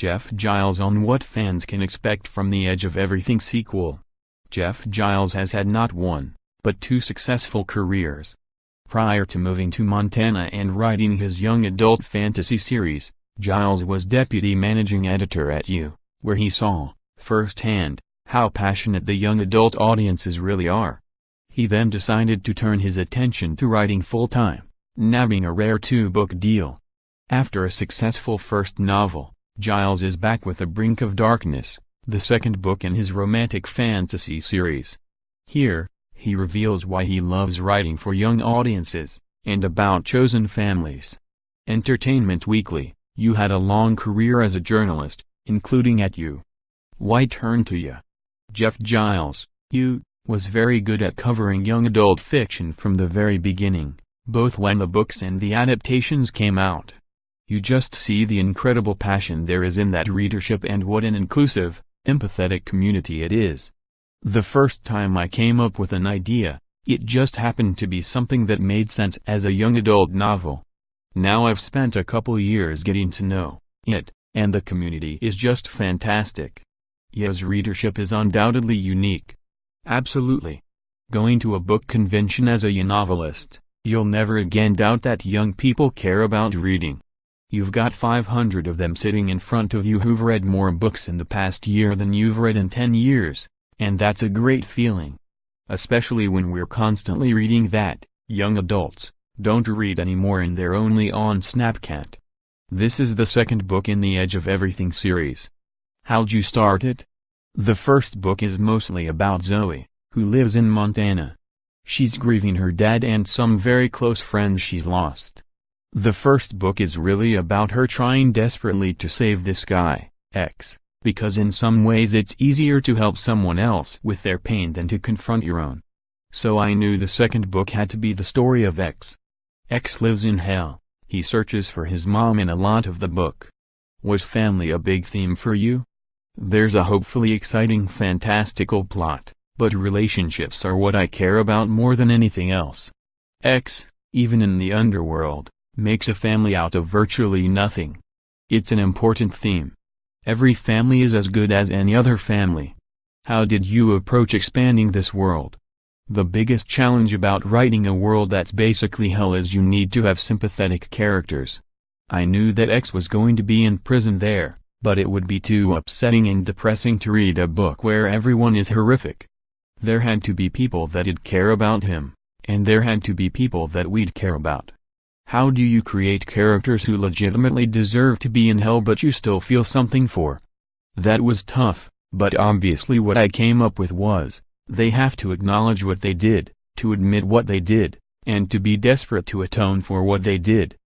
Jeff Giles on what fans can expect from the Edge of Everything sequel. Jeff Giles has had not one, but two successful careers. Prior to moving to Montana and writing his young adult fantasy series, Giles was deputy managing editor at U, where he saw, firsthand, how passionate the young adult audiences really are. He then decided to turn his attention to writing full-time, nabbing a rare two-book deal. After a successful first novel, Giles is back with The Brink of Darkness, the second book in his romantic fantasy series. Here, he reveals why he loves writing for young audiences, and about chosen families. Entertainment Weekly: You had a long career as a journalist, including at U. Why turn to you? Jeff Giles, U, was very good at covering young adult fiction from the very beginning, both when the books and the adaptations came out. You just see the incredible passion there is in that readership and what an inclusive, empathetic community it is. The first time I came up with an idea, it just happened to be something that made sense as a young adult novel. Now I've spent a couple years getting to know it, and the community is just fantastic. Ya's readership is undoubtedly unique. Absolutely. Going to a book convention as a young novelist, you'll never again doubt that young people care about reading. You've got 500 of them sitting in front of you who've read more books in the past year than you've read in 10 years, and that's a great feeling. Especially when we're constantly reading that young adults don't read anymore and they're only on Snapchat. This is the second book in the Edge of Everything series. How'd you start it? The first book is mostly about Zoe, who lives in Montana. She's grieving her dad and some very close friends she's lost. The first book is really about her trying desperately to save this guy, X, because in some ways it's easier to help someone else with their pain than to confront your own. So I knew the second book had to be the story of X. X lives in hell. He searches for his mom in a lot of the book. Was family a big theme for you? There's a hopefully exciting fantastical plot, but relationships are what I care about more than anything else. X, even in the underworld, makes a family out of virtually nothing. It's an important theme. Every family is as good as any other family. How did you approach expanding this world? The biggest challenge about writing a world that's basically hell is you need to have sympathetic characters. I knew that X was going to be in prison there, but it would be too upsetting and depressing to read a book where everyone is horrific. There had to be people that'd care about him, and there had to be people that we'd care about. How do you create characters who legitimately deserve to be in hell but you still feel something for? That was tough, but obviously what I came up with was, they have to acknowledge what they did, to admit what they did, and to be desperate to atone for what they did.